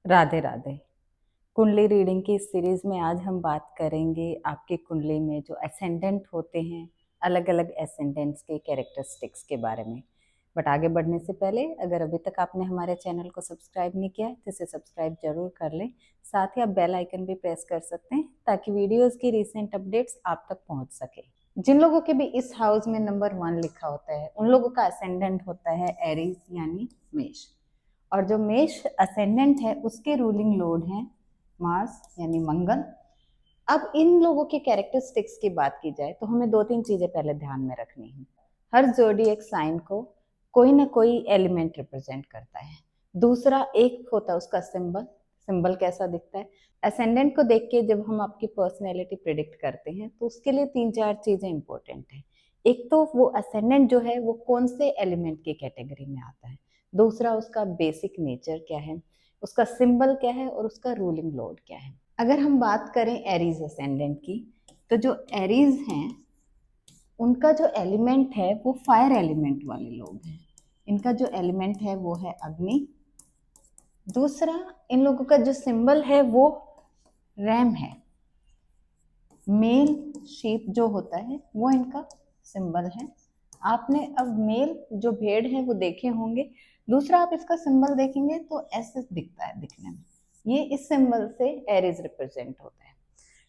राधे राधे। कुंडली रीडिंग की इस सीरीज में आज हम बात करेंगे आपकी कुंडली में जो असेंडेंट होते हैं, अलग अलग असेंडेंट्स के कैरेक्टरिस्टिक्स के बारे में। बट आगे बढ़ने से पहले अगर अभी तक आपने हमारे चैनल को सब्सक्राइब नहीं किया है तो इसे सब्सक्राइब जरूर कर लें। साथ ही आप बेल आइकन भी प्रेस कर सकते हैं ताकि वीडियोस की रिसेंट अपडेट्स आप तक पहुंच सके। जिन लोगों के भी इस हाउस में नंबर 1 लिखा होता है उन लोगों का असेंडेंट होता है एरीज यानी मेष। और जो मेष असेंडेंट है उसके रूलिंग लॉर्ड हैं मार्स यानी मंगल। अब इन लोगों के कैरेक्टरिस्टिक्स की बात की जाए तो हमें दो तीन चीजें पहले ध्यान में रखनी है। हर जोडिएक साइन को कोई ना कोई एलिमेंट रिप्रेजेंट करता है। दूसरा एक होता है उसका सिंबल। सिंबल कैसा दिखता है? असेंडेंट को देख के जब हम आपकी पर्सनैलिटी प्रिडिक्ट करते हैं तो उसके लिए तीन चार चीजें इंपॉर्टेंट है। एक तो वो असेंडेंट जो है वो कौन से एलिमेंट की कैटेगरी में आता है। दूसरा उसका बेसिक नेचर क्या है, उसका सिंबल क्या है और उसका रूलिंग लॉर्ड क्या है। अगर हम बात करें एरीज असेंडेंट की तो जो एरीज हैं उनका जो एलिमेंट है वो फायर एलिमेंट वाले लोग हैं। इनका जो एलिमेंट है वो है अग्नि। दूसरा इन लोगों का जो सिंबल है वो रैम है। मेल शीप जो होता है वो इनका सिंबल है। आपने अब मेल जो भेड़ है वो देखे होंगे। दूसरा आप इसका सिंबल देखेंगे तो ऐसे दिखता है दिखने में। ये इस सिंबल से एरीज रिप्रेजेंट होता है।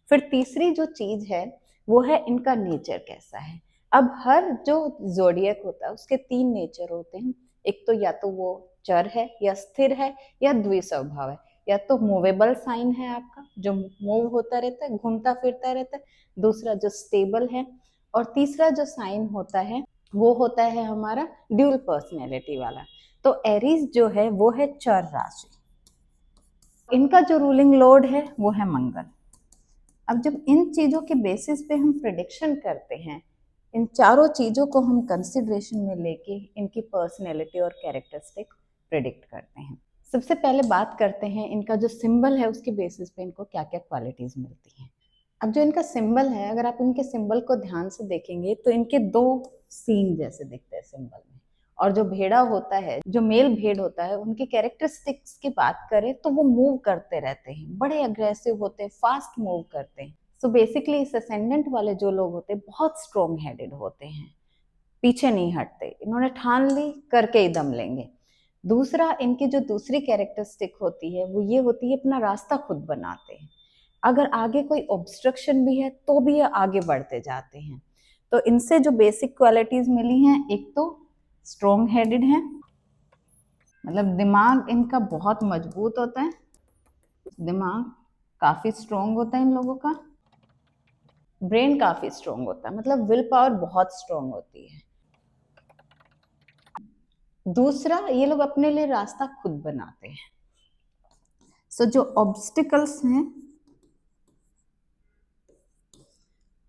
फिर तीसरी जो चीज है वो है इनका नेचर कैसा है। अब हर जो जोडियक होता है उसके तीन नेचर होते हैं। एक तो या तो वो चर है या स्थिर है या द्विस्वभाव है। या तो मूवेबल साइन है आपका जो मूव होता रहता है, घूमता फिरता रहता है। दूसरा जो स्टेबल है। और तीसरा जो साइन होता है वो होता है हमारा ड्यूल पर्सनैलिटी वाला। तो एरीज जो है वो है चर राशि। इनका जो रूलिंग लॉर्ड है वो है मंगल। अब जब इन चीजों के बेसिस पे हम प्रिडिक्शन करते हैं, इन चारों चीजों को हम कंसिडरेशन में लेके इनकी पर्सनैलिटी और कैरेक्टरिस्टिक प्रिडिक्ट करते हैं। सबसे पहले बात करते हैं इनका जो सिंबल है उसके बेसिस पे इनको क्या क्या क्वालिटीज मिलती हैं। अब जो इनका सिंबल है, अगर आप इनके सिंबल को ध्यान से देखेंगे तो इनके दो सीन जैसे दिखते हैं सिंबल में। और जो भेड़ा होता है, जो मेल भेड़ होता है, उनकी कैरेक्टरिस्टिक्स की बात करें तो वो मूव करते रहते हैं, बड़े अग्रेसिव होते हैं, फास्ट मूव करते हैं। सो बेसिकली इस असेंडेंट वाले जो लोग होते हैं बहुत स्ट्रॉन्ग हेडेड होते हैं, पीछे नहीं हटते, इन्होंने ठान ली करके ही दम लेंगे। दूसरा इनकी जो दूसरी कैरेक्टरिस्टिक होती है वो ये होती है अपना रास्ता खुद बनाते हैं। अगर आगे कोई ऑब्स्ट्रक्शन भी है तो भी ये आगे बढ़ते जाते हैं। तो इनसे जो बेसिक क्वालिटीज मिली हैं, एक तो स्ट्रॉन्ग हेडेड है, मतलब दिमाग इनका बहुत मजबूत होता है, दिमाग काफी स्ट्रॉन्ग होता है इन लोगों का। ब्रेन काफी स्ट्रॉन्ग होता है, मतलब विल पावर बहुत स्ट्रॉन्ग होती है। दूसरा ये लोग अपने लिए रास्ता खुद बनाते हैं। सो जो ऑब्स्टिकल्स हैं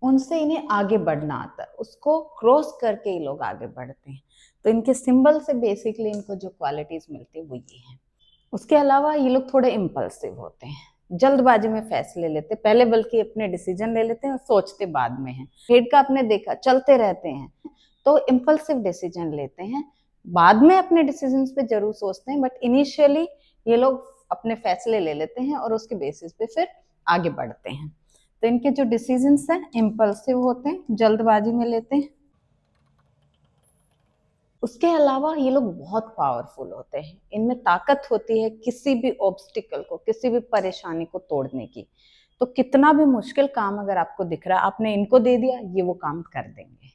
उनसे इन्हें आगे बढ़ना आता है, उसको क्रॉस करके ये लोग आगे बढ़ते हैं। तो इनके सिंबल से बेसिकली इनको जो क्वालिटीज मिलती है वो ये है। उसके अलावा ये लोग थोड़े इम्पल्सिव होते हैं, जल्दबाजी में फैसले लेते पहले, बल्कि अपने डिसीजन ले लेते हैं और सोचते बाद में हैं। हेड का आपने देखा चलते रहते हैं तो इम्पल्सिव डिसीजन लेते हैं, बाद में अपने डिसीजन पे जरूर सोचते हैं, बट इनिशियली ये लोग अपने फैसले ले लेते हैं और उसके बेसिस पे फिर आगे बढ़ते हैं। तो इनके जो डिसीजंस हैं इम्पल्सिव होते हैं, जल्दबाजी में लेते हैं। उसके अलावा ये लोग बहुत पावरफुल होते हैं, इनमें ताकत होती है किसी भी ऑब्स्टिकल को, किसी भी परेशानी को तोड़ने की। तो कितना भी मुश्किल काम अगर आपको दिख रहा है, आपने इनको दे दिया, ये वो काम कर देंगे।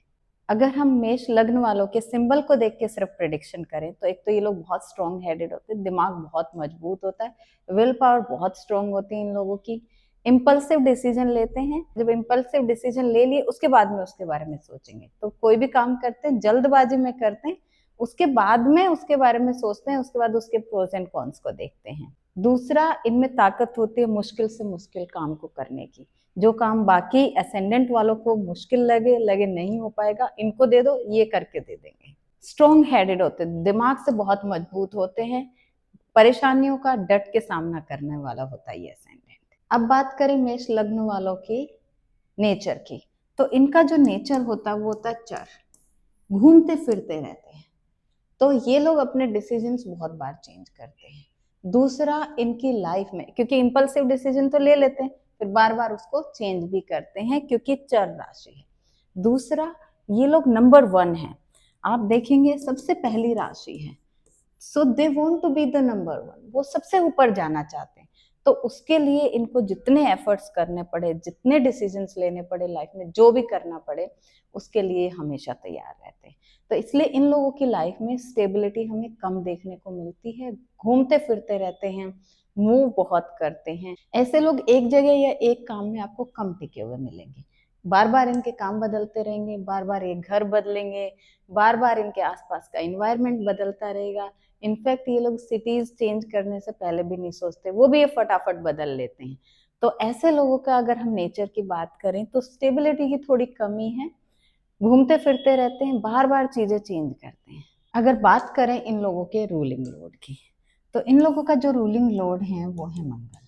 अगर हम मेष लग्न वालों के सिंबल को देख के सिर्फ प्रिडिक्शन करें तो एक तो ये लोग बहुत स्ट्रॉन्ग हेडेड होते हैं, दिमाग बहुत मजबूत होता है, विल पावर बहुत स्ट्रॉन्ग होती है इन लोगों की, इम्पल्सिव डिसीजन लेते हैं। जब इम्पल्सिव डिसीजन ले लिए उसके बाद में उसके बारे में सोचेंगे, तो कोई भी काम करते हैं जल्दबाजी में करते हैं, उसके बाद में उसके बारे में सोचते हैं, उसके बाद उसके प्रोज एंड कॉन्स को देखते हैं। दूसरा, इनमें ताकत होती है मुश्किल से मुश्किल काम को करने की। जो काम बाकी असेंडेंट वालों को मुश्किल लगे लगे नहीं हो पाएगा, इनको दे दो ये करके दे देंगे। स्ट्रॉन्ग हेडेड होते हैं, दिमाग से बहुत मजबूत होते हैं, परेशानियों का डट के सामना करने वाला होता है ये असेंडेंट। अब बात करें मेष लग्न वालों की नेचर की, तो इनका जो नेचर होता है वो होता है चर, घूमते फिरते रहते हैं। तो ये लोग अपने डिसीजंस बहुत बार चेंज करते हैं, दूसरा, इनकी लाइफ में, क्योंकि इम्पल्सिव डिसीजन तो ले लेते हैं, फिर बार बार उसको चेंज भी करते हैं क्योंकि चर राशि है। दूसरा, ये लोग नंबर 1 है, आप देखेंगे सबसे पहली राशि है, so they want to be the number 1, वो सबसे ऊपर जाना चाहते हैं। तो उसके लिए इनको जितने एफर्ट्स करने पड़े, जितने डिसीजंस लेने पड़े लाइफ में, जो भी करना पड़े, उसके लिए हमेशा तैयार रहते हैं। तो इसलिए इन लोगों की लाइफ में स्टेबिलिटी हमें कम देखने को मिलती है, घूमते फिरते रहते हैं, मूव बहुत करते हैं। ऐसे लोग एक जगह या एक काम में आपको कम टिके हुए मिलेंगे, बार बार इनके काम बदलते रहेंगे, बार बार ये घर बदलेंगे, बार बार इनके आसपास का इन्वायरमेंट बदलता रहेगा। इनफैक्ट ये लोग सिटीज चेंज करने से पहले भी नहीं सोचते, वो भी ये फटाफट बदल लेते हैं। तो ऐसे लोगों का अगर हम नेचर की बात करें तो स्टेबिलिटी की थोड़ी कमी है, घूमते फिरते रहते हैं, बार बार चीजें चेंज करते हैं। अगर बात करें इन लोगों के रूलिंग लॉर्ड की, तो इन लोगों का जो रूलिंग लॉर्ड है वो है मंगल।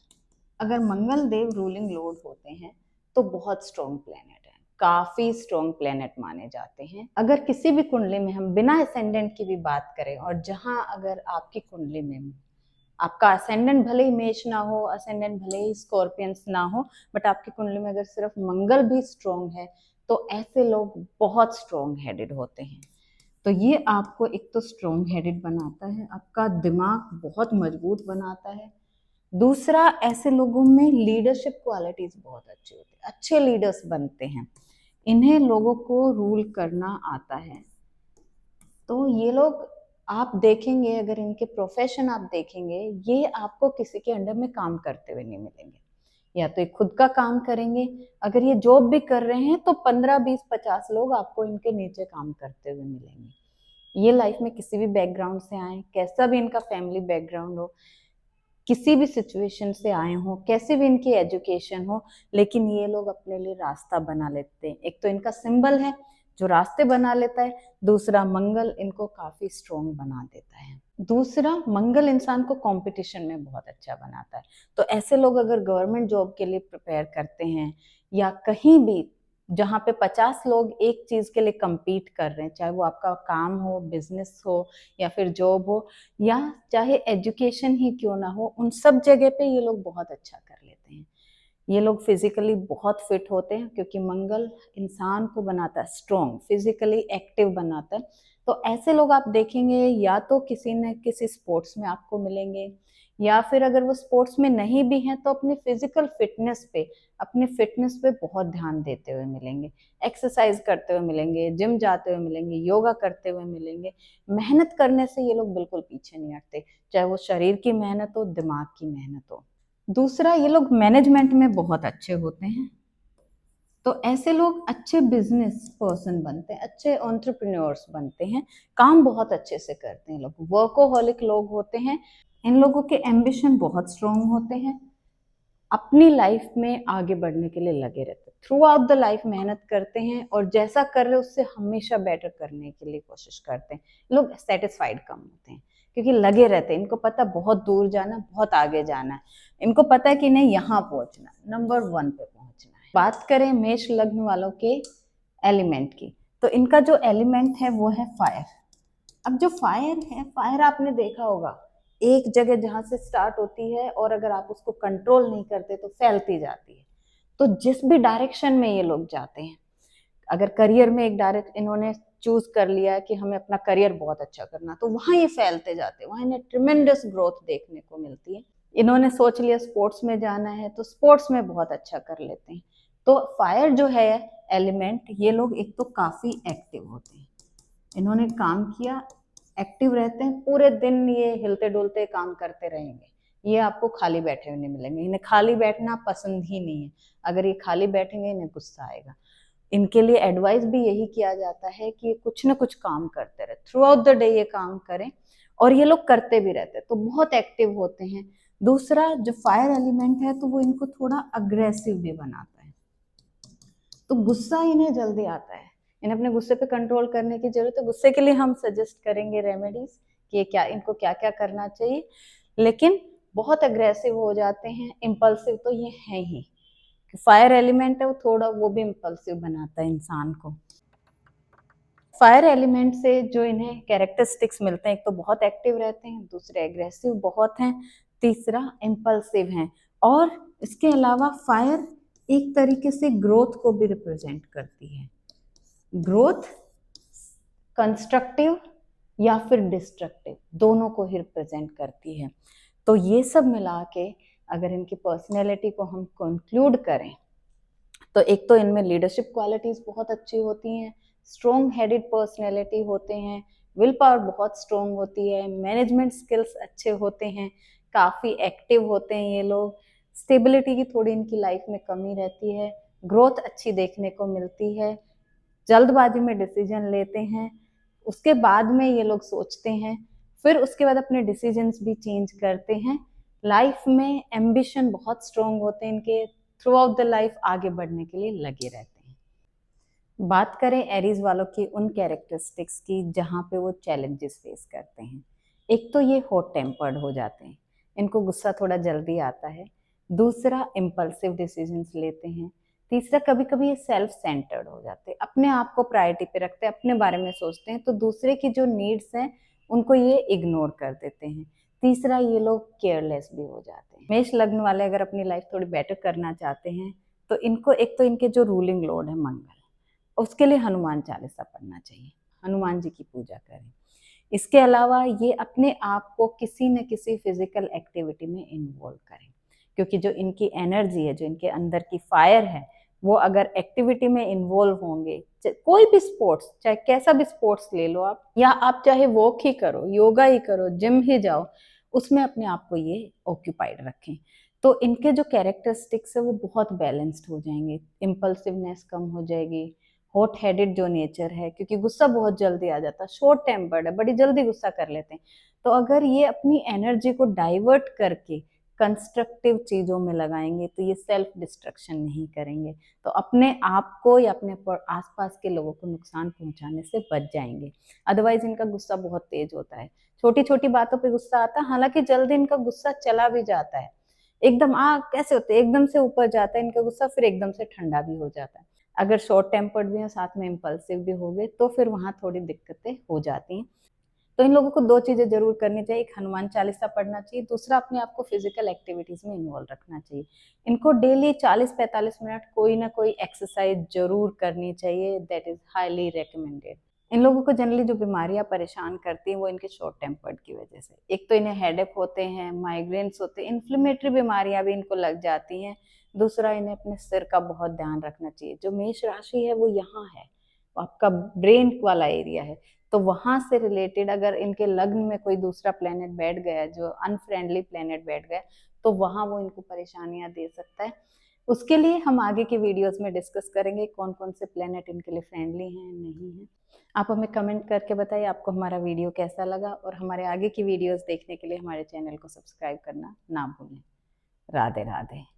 अगर मंगल देव रूलिंग लॉर्ड होते हैं तो बहुत स्ट्रॉन्ग प्लेनेट है, काफी स्ट्रॉन्ग प्लेनेट माने जाते हैं। अगर किसी भी कुंडली में हम बिना असेंडेंट की भी बात करें, और जहां अगर आपकी कुंडली में आपका असेंडेंट भले ही मेष ना हो, असेंडेंट भले ही स्कॉर्पियंस ना हो, बट आपकी कुंडली में अगर सिर्फ मंगल भी स्ट्रॉन्ग है, तो ऐसे लोग बहुत स्ट्रॉन्ग हेडेड होते हैं। तो ये आपको एक तो स्ट्रॉन्ग हेडेड बनाता है, आपका दिमाग बहुत मजबूत बनाता है। दूसरा, ऐसे लोगों में लीडरशिप क्वालिटीज बहुत अच्छी होती है, अच्छे लीडर्स बनते हैं, इन्हें लोगों को रूल करना आता है। तो ये लोग, आप देखेंगे अगर इनके प्रोफेशन आप देखेंगे, ये आपको किसी के अंडर में काम करते हुए नहीं मिलेंगे, या तो ये खुद का काम करेंगे। अगर ये जॉब भी कर रहे हैं तो 15 20 50 लोग आपको इनके नीचे काम करते हुए मिलेंगे। ये लाइफ में किसी भी बैकग्राउंड से आए, कैसा भी इनका फैमिली बैकग्राउंड हो, किसी भी सिचुएशन से आए हो, कैसे भी इनकी एजुकेशन हो, लेकिन ये लोग अपने लिए रास्ता बना लेते हैं। एक तो इनका सिंबल है जो रास्ते बना लेता है, दूसरा मंगल इनको काफी स्ट्रोंग बना देता है। दूसरा, मंगल इंसान को कंपटीशन में बहुत अच्छा बनाता है। तो ऐसे लोग अगर गवर्नमेंट जॉब के लिए प्रिपेयर करते हैं, या कहीं भी जहाँ पे 50 लोग एक चीज के लिए compete कर रहे हैं, चाहे वो आपका काम हो, बिजनेस हो, या फिर जॉब हो, या चाहे एजुकेशन ही क्यों ना हो, उन सब जगह पे ये लोग बहुत अच्छा कर लेते हैं। ये लोग फिजिकली बहुत फिट होते हैं, क्योंकि मंगल इंसान को बनाता है स्ट्रॉन्ग, फिजिकली एक्टिव बनाता है। तो ऐसे लोग आप देखेंगे या तो किसी न किसी स्पोर्ट्स में आपको मिलेंगे, या फिर अगर वो स्पोर्ट्स में नहीं भी हैं तो अपनी फिजिकल फिटनेस पे, अपनी फिटनेस पे बहुत ध्यान देते हुए मिलेंगे, एक्सरसाइज करते हुए मिलेंगे, जिम जाते हुए मिलेंगे, योगा करते हुए मिलेंगे। मेहनत करने से ये लोग बिल्कुल पीछे नहीं हटते, चाहे वो शरीर की मेहनत हो, दिमाग की मेहनत हो। दूसरा, ये लोग मैनेजमेंट में बहुत अच्छे होते हैं। तो ऐसे लोग अच्छे बिजनेस पर्सन बनते हैं, अच्छे एंटरप्रेन्योर्स बनते हैं, काम बहुत अच्छे से करते हैं। लोग वर्कोहॉलिक लोग होते हैं। इन लोगों के एम्बिशन बहुत स्ट्रांग होते हैं, अपनी लाइफ में आगे बढ़ने के लिए लगे रहते हैं, थ्रू आउट द लाइफ मेहनत करते हैं, और जैसा कर रहे उससे हमेशा बेटर करने के लिए कोशिश करते हैं। लोग सेटिस्फाइड कम होते हैं, क्योंकि लगे रहते हैं, इनको पता बहुत दूर जाना, बहुत आगे जाना है, इनको पता है कि नहीं यहाँ पहुंचना, नंबर 1 पे पहुंचना है। बात करें मेष लग्न वालों के एलिमेंट की, तो इनका जो एलिमेंट है वो है फायर। अब जो फायर है, फायर आपने देखा होगा, एक जगह जहां से स्टार्ट होती है और अगर आप उसको कंट्रोल नहीं करते तो फैलती जाती है। तो जिस भी डायरेक्शन में ये लोग जाते हैं, अगर करियर में एक डायरेक्ट इन्होंने चूज कर लिया कि हमें अपना करियर बहुत अच्छा करना, तो वहां ये फैलते जाते हैं, वहां इन्हें ट्रिमेंडस ग्रोथ देखने को मिलती है। इन्होंने सोच लिया स्पोर्ट्स में जाना है तो स्पोर्ट्स में बहुत अच्छा कर लेते हैं। तो फायर जो है एलिमेंट, ये लोग एक तो काफी एक्टिव होते हैं, इन्होंने काम किया, एक्टिव रहते हैं, पूरे दिन ये हिलते डुलते काम करते रहेंगे, ये आपको खाली बैठे हुए नहीं मिलेंगे। इन्हें खाली बैठना पसंद ही नहीं है, अगर ये खाली बैठेंगे इन्हें गुस्सा आएगा। इनके लिए एडवाइस भी यही किया जाता है कि ये कुछ ना कुछ काम करते रहे, थ्रू आउट द डे ये काम करें, और ये लोग करते भी रहते हैं, तो बहुत एक्टिव होते हैं। दूसरा, जो फायर एलिमेंट है तो वो इनको थोड़ा अग्रेसिव भी बनाता है, तो गुस्सा इन्हें जल्दी आता है, इन्हें अपने गुस्से पे कंट्रोल करने की जरूरत है। गुस्से के लिए हम सजेस्ट करेंगे रेमेडीज कि ये क्या, इनको क्या क्या करना चाहिए, लेकिन बहुत अग्रेसिव हो जाते हैं, इम्पल्सिव तो ये है ही, फायर एलिमेंट है वो थोड़ा वो भी इम्पल्सिव बनाता है इंसान को। फायर एलिमेंट से जो इन्हें कैरेक्टरिस्टिक्स मिलते हैं, एक तो बहुत एक्टिव रहते हैं, दूसरे एग्रेसिव बहुत हैं, तीसरा इम्पल्सिव हैं। और इसके अलावा फायर एक तरीके से ग्रोथ को भी रिप्रेजेंट करती है, ग्रोथ कंस्ट्रक्टिव या फिर डिस्ट्रक्टिव, दोनों को ही रिप्रेजेंट करती है। तो ये सब मिला के अगर इनकी पर्सनैलिटी को हम कंक्लूड करें तो एक तो इनमें लीडरशिप क्वालिटीज बहुत अच्छी होती हैं, स्ट्रॉन्ग हेडेड पर्सनैलिटी होते हैं, विल पावर बहुत स्ट्रॉन्ग होती है, मैनेजमेंट स्किल्स अच्छे होते हैं, काफ़ी एक्टिव होते हैं ये लोग, स्टेबिलिटी की थोड़ी इनकी लाइफ में कमी रहती है, ग्रोथ अच्छी देखने को मिलती है, जल्दबाजी में डिसीजन लेते हैं, उसके बाद में ये लोग सोचते हैं, फिर उसके बाद अपने डिसीजंस भी चेंज करते हैं। लाइफ में एम्बिशन बहुत स्ट्रॉन्ग होते हैं इनके, थ्रू आउट द लाइफ आगे बढ़ने के लिए लगे रहते हैं। बात करें एरीज वालों की उन कैरेक्टरिस्टिक्स की जहाँ पे वो चैलेंजेस फेस करते हैं, एक तो ये हॉट टेम्पर्ड हो जाते हैं, इनको गुस्सा थोड़ा जल्दी आता है, दूसरा इम्पल्सिव डिसीजंस लेते हैं, तीसरा कभी कभी ये सेल्फ सेंटर्ड हो जाते हैं, अपने आप को प्रायोरिटी पे रखते हैं, अपने बारे में सोचते हैं, तो दूसरे की जो नीड्स हैं उनको ये इग्नोर कर देते हैं, तीसरा ये लोग केयरलेस भी हो जाते हैं। मेष लग्न वाले अगर अपनी लाइफ थोड़ी बेटर करना चाहते हैं तो इनको एक तो इनके जो रूलिंग लॉर्ड है मंगल, उसके लिए हनुमान चालीसा पढ़ना चाहिए, हनुमान जी की पूजा करें। इसके अलावा ये अपने आप को किसी न किसी फिजिकल एक्टिविटी में इन्वॉल्व करें, क्योंकि जो इनकी एनर्जी है, जो इनके अंदर की फायर है, वो अगर एक्टिविटी में इन्वॉल्व होंगे, कोई भी स्पोर्ट्स, चाहे कैसा भी स्पोर्ट्स ले लो आप, या आप चाहे वॉक ही करो, योगा ही करो, जिम ही जाओ, उसमें अपने आप को ये ऑक्यूपाइड रखें, तो इनके जो कैरेक्टरिस्टिक्स है वो बहुत बैलेंस्ड हो जाएंगे, इम्पल्सिवनेस कम हो जाएगी, हॉट हेडेड जो नेचर है, क्योंकि गुस्सा बहुत जल्दी आ जाता है, शॉर्ट टेम्पर्ड है, बड़ी जल्दी गुस्सा कर लेते हैं, तो अगर ये अपनी एनर्जी को डाइवर्ट करके कंस्ट्रक्टिव चीज़ों में लगाएंगे तो ये सेल्फ डिस्ट्रक्शन नहीं करेंगे, तो अपने आप को या अपने आसपास के लोगों को नुकसान पहुंचाने से बच जाएंगे। अदरवाइज इनका गुस्सा बहुत तेज होता है, छोटी छोटी बातों पे गुस्सा आता है, हालांकि जल्दी इनका गुस्सा चला भी जाता है, एकदम कैसे होते हैं, एकदम से ऊपर जाता है इनका गुस्सा, फिर एकदम से ठंडा भी हो जाता है। अगर शॉर्ट टेम्पर्ड भी हैं साथ में इम्पल्सिव भी हो गए तो फिर वहाँ थोड़ी दिक्कतें हो जाती हैं। तो इन लोगों को दो चीज़ें जरूर करनी चाहिए, एक हनुमान चालीसा पढ़ना चाहिए, दूसरा अपने आप को फिजिकल एक्टिविटीज में इन्वॉल्व रखना चाहिए। इनको डेली 40-45 मिनट कोई ना कोई एक्सरसाइज जरूर करनी चाहिए, दैट इज हाईली रिकमेंडेड। इन लोगों को जनरली जो बीमारियां परेशान करती हैं वो इनके शॉर्ट टेम्पर्ड की वजह से, एक तो इन्हें हेडेक होते हैं, माइग्रेन्स होते हैं, इन्फ्लेमेटरी बीमारियां भी इनको लग जाती हैं, दूसरा इन्हें अपने सिर का बहुत ध्यान रखना चाहिए। जो मेष राशि है वो यहाँ है, आपका ब्रेन वाला एरिया है, तो वहां से रिलेटेड अगर इनके लग्न में कोई दूसरा प्लेनेट बैठ गया, जो अनफ्रेंडली प्लेनेट बैठ गया, तो वहां वो इनको परेशानियां दे सकता है। उसके लिए हम आगे की वीडियोस में डिस्कस करेंगे कौन कौन से प्लेनेट इनके लिए फ्रेंडली हैं, नहीं है। आप हमें कमेंट करके बताइए आपको हमारा वीडियो कैसा लगा, और हमारे आगे की वीडियोस देखने के लिए हमारे चैनल को सब्सक्राइब करना ना भूलें। राधे राधे।